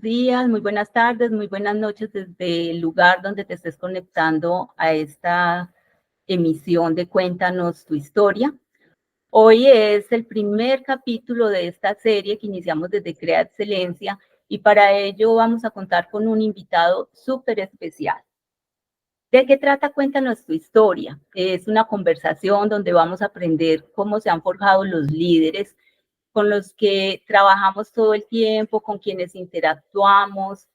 Días, muy buenas tardes, muy buenas noches desde el lugar donde te estés conectando a esta emisión de Cuéntanos tu historia. Hoy es el primer capítulo de esta serie que iniciamos desde Crea Excelencia y para ello vamos a contar con un invitado súper especial. ¿De qué trata Cuéntanos tu historia? Es una conversación donde vamos a aprender cómo se han forjado los líderes con los que trabajamos todo el tiempo, con quienes interactuamos,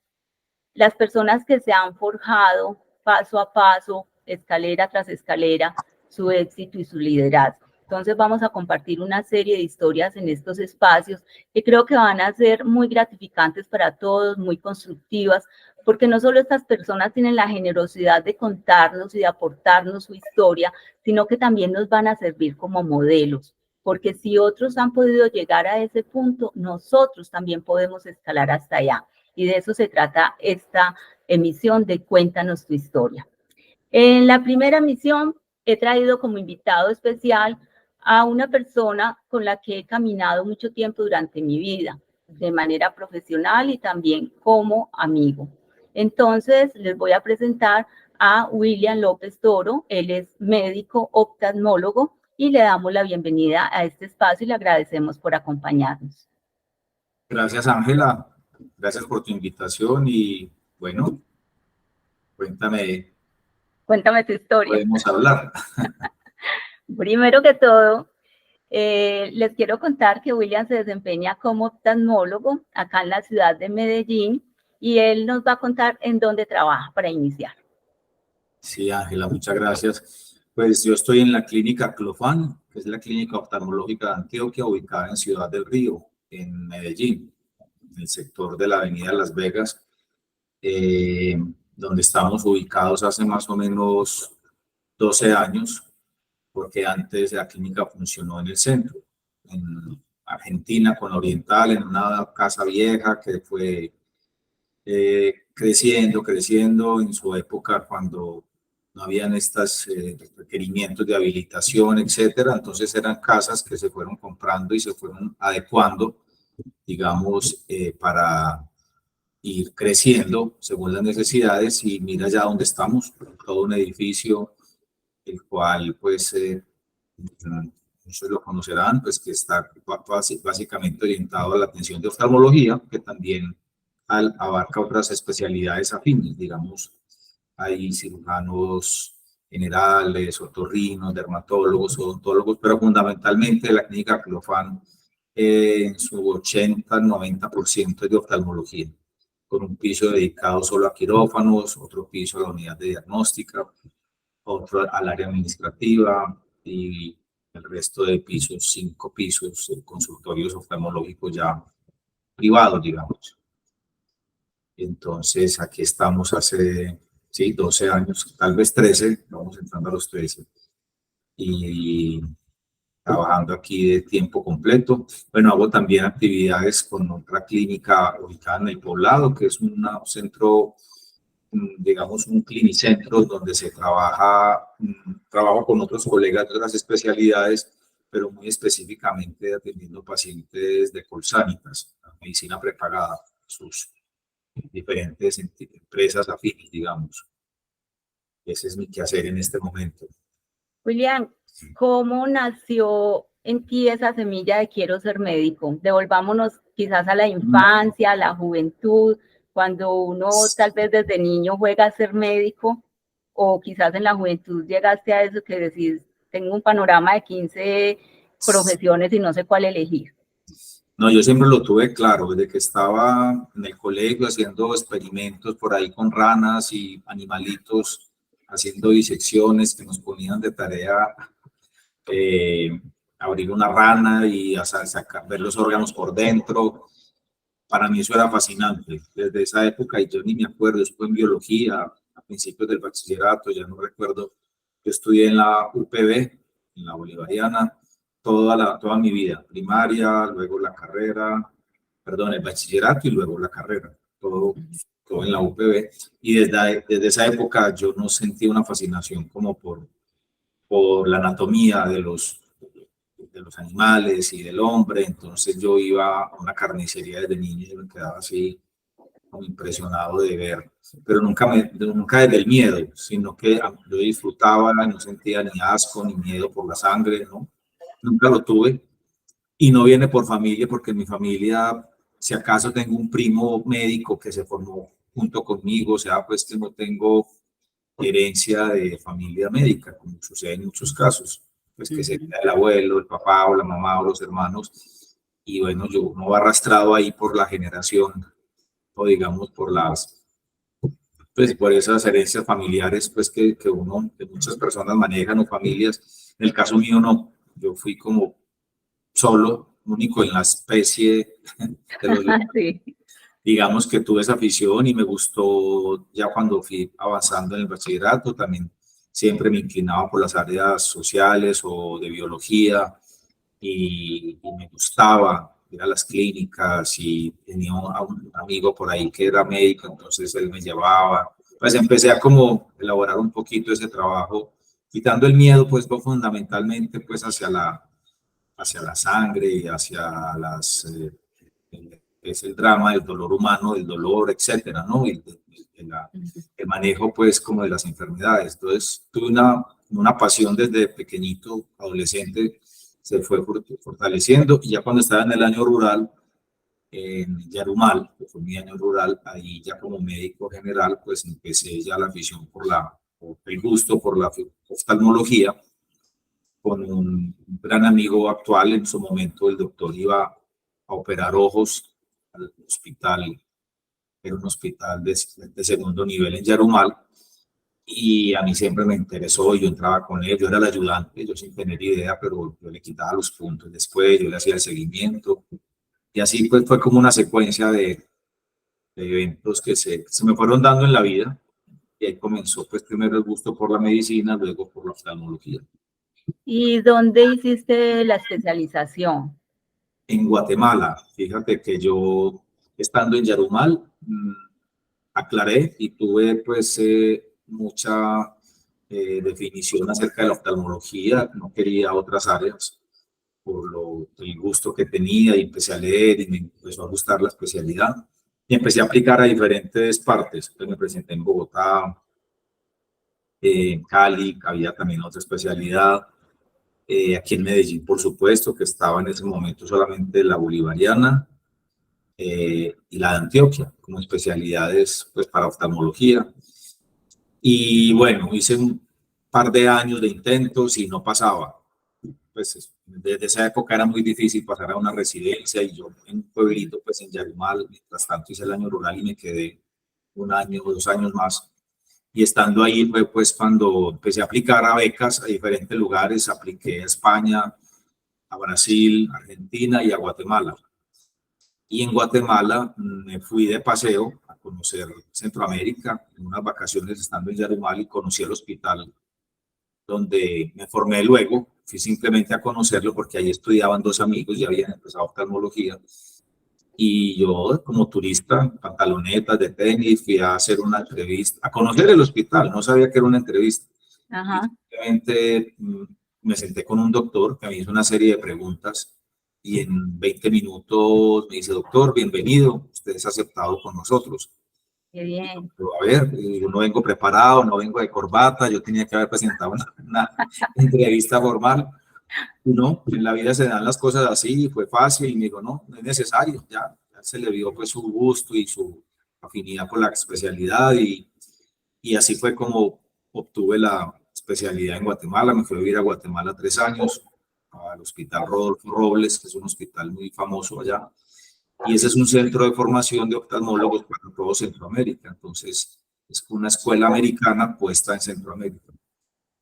las personas que se han forjado paso a paso, escalera tras escalera, su éxito y su liderazgo. Entonces vamos a compartir una serie de historias en estos espacios que creo que van a ser muy gratificantes para todos, muy constructivas, porque no solo estas personas tienen la generosidad de contarnos y de aportarnos su historia, sino que también nos van a servir como modelos, porque si otros han podido llegar a ese punto, nosotros también podemos escalar hasta allá. Y de eso se trata esta emisión de Cuéntanos tu historia. En la primera emisión he traído como invitado especial a una persona con la que he caminado mucho tiempo durante mi vida, de manera profesional y también como amigo. Entonces les voy a presentar a William López Toro. Él es médico oftalmólogo y le damos la bienvenida a este espacio y le agradecemos por acompañarnos. Gracias, Ángela. Gracias por tu invitación y bueno, cuéntame tu historia. Podemos hablar. Primero que todo, les quiero contar que William se desempeña como oftalmólogo acá en la ciudad de Medellín y él nos va a contar en dónde trabaja para iniciar. Sí, Ángela, muchas gracias. Pues yo estoy en la clínica Clofán, que es la clínica oftalmológica de Antioquia, ubicada en Ciudad del Río, en Medellín, en el sector de la avenida Las Vegas, donde estamos ubicados hace más o menos 12 años, porque antes la clínica funcionó en el centro, en Argentina, con Oriental, en una casa vieja que fue creciendo en su época cuando no habían estos requerimientos de habilitación, etcétera. Entonces eran casas que se fueron comprando y se fueron adecuando, digamos, para ir creciendo según las necesidades. Y mira ya dónde estamos, todo un edificio, el cual pues muchos lo conocerán, pues que está básicamente orientado a la atención de oftalmología, que también abarca otras especialidades afines, digamos, hay cirujanos generales, otorrinos, dermatólogos, odontólogos, pero fundamentalmente la clínica Clofán en su 80-90% es de oftalmología, con un piso dedicado solo a quirófanos, otro piso a la unidad de diagnóstica, otro al área administrativa y el resto de pisos, 5 pisos, consultorios oftalmológicos ya privados, digamos. Entonces, aquí estamos hace, sí, 12 años, tal vez 13, vamos entrando a los 13, y trabajando aquí de tiempo completo. Bueno, hago también actividades con otra clínica ubicada en El Poblado, que es un centro, digamos, un clinicentro donde se trabajo con otros colegas de otras especialidades, pero muy específicamente atendiendo pacientes de Colsanitas, medicina prepagada, sus diferentes empresas afines, digamos. Ese es mi quehacer en este momento. William, ¿cómo nació en ti esa semilla de quiero ser médico? Devolvámonos quizás a la infancia, a la juventud, cuando uno tal vez desde niño juega a ser médico, o quizás en la juventud llegaste a eso que decís, tengo un panorama de 15 profesiones y no sé cuál elegir. No, yo siempre lo tuve claro, desde que estaba en el colegio haciendo experimentos por ahí con ranas y animalitos, haciendo disecciones que nos ponían de tarea abrir una rana y ver los órganos por dentro. Para mí eso era fascinante. Desde esa época, y yo ni me acuerdo, estuve en biología a principios del bachillerato, ya no recuerdo. Yo estudié en la UPB, en la Bolivariana, toda mi vida, primaria, luego la carrera, perdón, el bachillerato y luego la carrera, todo en la UPB. Y desde esa época yo no sentí una fascinación como por la anatomía de los animales y del hombre. Entonces yo iba a una carnicería desde niño y me quedaba así como impresionado de ver, pero nunca desde el miedo, sino que yo disfrutaba, no sentía ni asco ni miedo por la sangre, ¿no? Nunca lo tuve. Y no viene por familia, porque en mi familia, si acaso tengo un primo médico que se formó junto conmigo, o sea, pues que no tengo herencia de familia médica, como sucede en muchos casos, pues que sería el abuelo, el papá o la mamá o los hermanos, y bueno, yo no va arrastrado ahí por la generación, o digamos pues por esas herencias familiares, pues que muchas personas manejan o familias. En el caso mío no, yo fui como solo, único en la especie de los Sí. digamos que tuve esa afición y me gustó ya cuando fui avanzando en el bachillerato, también siempre me inclinaba por las áreas sociales o de biología y me gustaba ir a las clínicas y tenía un amigo por ahí que era médico, entonces él me llevaba. Pues empecé a como elaborar un poquito ese trabajo, quitando el miedo pues fundamentalmente pues hacia la sangre y hacia es el drama del dolor humano, del dolor, etcétera, ¿no? El manejo, pues, como de las enfermedades. Entonces, tuve una pasión desde pequeñito, adolescente, se fue fortaleciendo, y ya cuando estaba en el año rural, en Yarumal, que fue mi año rural, ahí ya como médico general, pues empecé ya la afición por el gusto por la oftalmología, con un gran amigo actual. En su momento el doctor iba a operar ojos al hospital, era un hospital de segundo nivel en Yarumal, y a mí siempre me interesó, yo entraba con él, yo era el ayudante, yo sin tener idea, pero yo le quitaba los puntos después, yo le hacía el seguimiento, y así pues fue como una secuencia de eventos que se me fueron dando en la vida, y ahí comenzó pues primero el gusto por la medicina, luego por la oftalmología. ¿Y dónde hiciste la especialización? En Guatemala, fíjate que yo, estando en Yarumal, aclaré y tuve pues mucha definición acerca de la oftalmología, no quería otras áreas por el gusto que tenía, y empecé a leer y me empezó a gustar la especialidad y empecé a aplicar a diferentes partes. Entonces me presenté en Bogotá, en Cali, había también otra especialidad, aquí en Medellín, por supuesto, que estaba en ese momento solamente la bolivariana, y la de Antioquia, como especialidades pues, para oftalmología. Y bueno, hice un par de años de intentos y no pasaba. Pues desde esa época era muy difícil pasar a una residencia, y yo en un pueblito, pues en Yarumal, mientras tanto hice el año rural y me quedé un año o 2 años más. Y estando ahí fue pues cuando empecé a aplicar a becas a diferentes lugares, apliqué a España, a Brasil, Argentina y a Guatemala. Y en Guatemala me fui de paseo a conocer Centroamérica, en unas vacaciones estando en Yarumal, y conocí el hospital donde me formé luego. Fui simplemente a conocerlo porque ahí estudiaban dos amigos, ya habían empezado oftalmología. Y yo, como turista, pantalonetas de tenis, fui a hacer una entrevista, a conocer el hospital, no sabía que era una entrevista. Y Ajá. simplemente me senté con un doctor que me hizo una serie de preguntas, y en 20 minutos me dice: doctor, bienvenido, usted es aceptado con nosotros. Qué bien. Pero, a ver, yo no vengo preparado, no vengo de corbata, yo tenía que haber presentado una entrevista formal. No, en la vida se dan las cosas así, y fue fácil, y me dijo: no, no es necesario, ya se le vio pues su gusto y su afinidad por la especialidad, y así fue como obtuve la especialidad en Guatemala. Me fui a vivir a Guatemala 3 años, al Hospital Rodolfo Robles, que es un hospital muy famoso allá, y ese es un centro de formación de oftalmólogos para todo Centroamérica. Entonces es una escuela americana puesta en Centroamérica.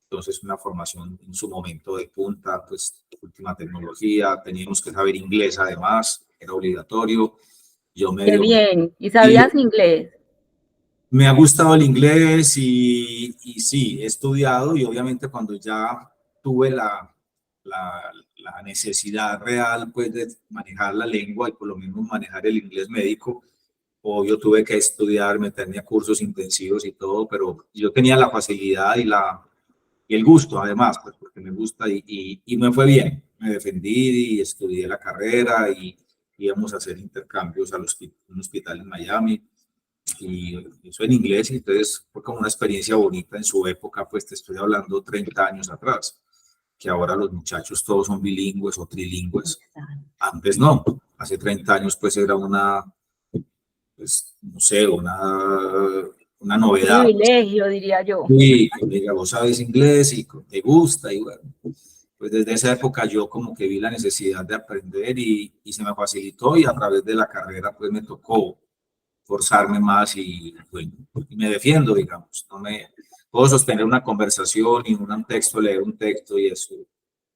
Entonces una formación en su momento de punta, pues última tecnología, teníamos que saber inglés además, era obligatorio. Yo Qué medio bien. ¿Y y sabías inglés? me ha gustado el inglés, y sí, he estudiado, y obviamente cuando ya tuve la necesidad real pues de manejar la lengua y por lo menos manejar el inglés médico, obvio tuve que estudiar, meterme a cursos intensivos y todo, pero yo tenía la facilidad y el gusto además, pues porque me gusta, y me fue bien, me defendí y estudié la carrera, y íbamos a hacer intercambios un hospital en Miami. y eso en inglés, y entonces fue como una experiencia bonita en su época, pues te estoy hablando 30 años atrás, que ahora los muchachos todos son bilingües o trilingües. Antes no, hace 30 años pues era una, pues no sé, una novedad. Privilegio, diría yo. Sí, que me diga, vos sabes inglés y te gusta, y bueno, pues desde esa época yo como que vi la necesidad de aprender y se me facilitó, y a través de la carrera pues me tocó forzarme más y, bueno, y me defiendo, digamos, no me puedo sostener una conversación y un texto, leer un texto y eso en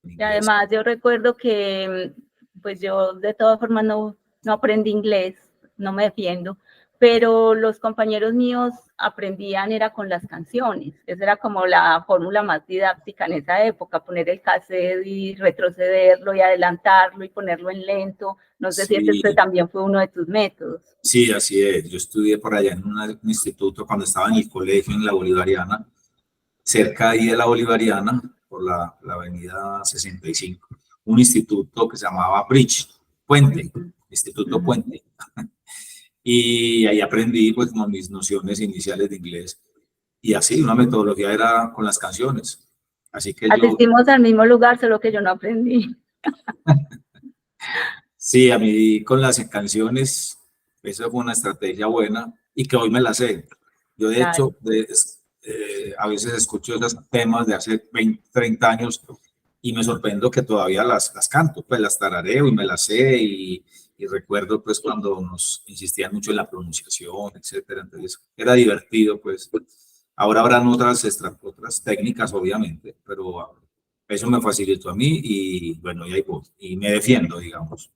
Y inglés. además yo recuerdo que, pues yo de todas formas no aprendí inglés, no me defiendo, pero los compañeros míos aprendían era con las canciones. Esa era como la fórmula más didáctica en esa época, poner el cassette y retrocederlo y adelantarlo y ponerlo en lento. No sé si este Sí, también fue uno de tus métodos. sí, así es. Yo estudié por allá en un instituto cuando estaba en el colegio en la Bolivariana, cerca ahí de la Bolivariana, por la avenida 65, un instituto que se llamaba Bridge, Puente, Instituto Puente. Y ahí aprendí pues como mis nociones iniciales de inglés. Y así, una metodología era con las canciones. Así que yo, Asistimos al mismo lugar, solo que yo no aprendí. sí, a mí con las canciones, eso fue una estrategia buena y que hoy me la sé. Yo de Claro. hecho, a veces escucho esos temas de hace 20, 30 años y me sorprendo que todavía las canto, pues las tarareo y me las sé, y recuerdo pues cuando nos insistían mucho en la pronunciación, etcétera. Entonces era divertido, pues. Ahora habrán otras técnicas, obviamente, pero eso me facilitó a mí y bueno, y ahí voy, y me defiendo, digamos.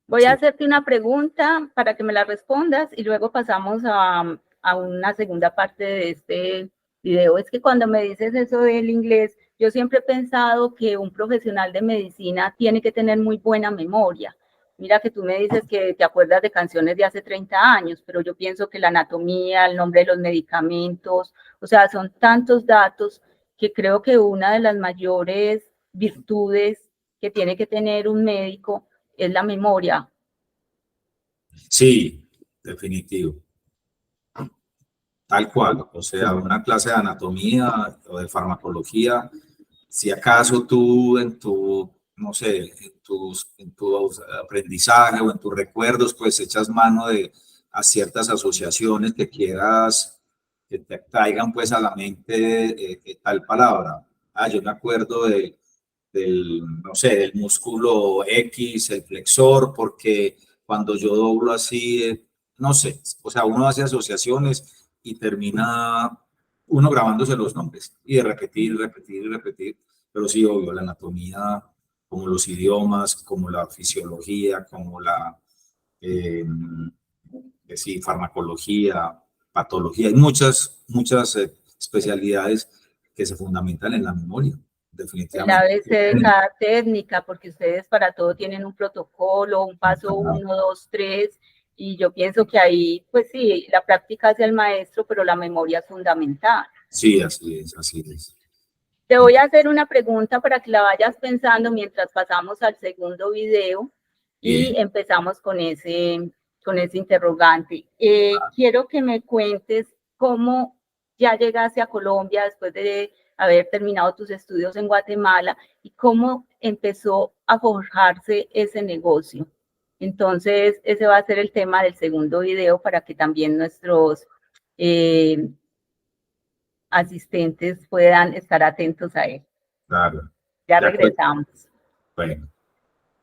Voy a Sí, hacerte una pregunta para que me la respondas y luego pasamos a una segunda parte de este video. Es que cuando me dices eso del inglés, yo siempre he pensado que un profesional de medicina tiene que tener muy buena memoria. Mira que tú me dices que te acuerdas de canciones de hace 30 años, pero yo pienso que la anatomía, el nombre de los medicamentos, o sea, son tantos datos que creo que una de las mayores virtudes que tiene que tener un médico es la memoria. sí, definitivo. Tal cual, o sea, una clase de anatomía o de farmacología, si acaso tú en tu, no sé, en tu aprendizaje o en tus recuerdos, pues echas mano a ciertas asociaciones que quieras que te traigan pues a la mente tal palabra. Ah, yo me acuerdo no sé, del músculo X, el flexor, porque cuando yo doblo así, no sé, o sea, uno hace asociaciones y termina uno grabándose los nombres y de repetir, repetir, repetir, pero sí, obvio, la anatomía, como los idiomas, como la fisiología, como eh, sí, farmacología, patología, hay muchas especialidades que se fundamentan en la memoria, El definitivamente. ABC de cada técnica, porque ustedes para todo tienen un protocolo, un paso 1, 2, 3, y yo pienso que ahí, pues sí, la práctica hace el maestro, pero la memoria es fundamental. Sí, así es, así es. Te voy a hacer una pregunta para que la vayas pensando mientras pasamos al segundo video y Bien. empezamos con ese interrogante. Quiero que me cuentes cómo ya llegaste a Colombia después de haber terminado tus estudios en Guatemala y cómo empezó a forjarse ese negocio. Entonces, ese va a ser el tema del segundo video para que también nuestros asistentes puedan estar atentos a él. Claro. Ya De acuerdo. regresamos. Bueno.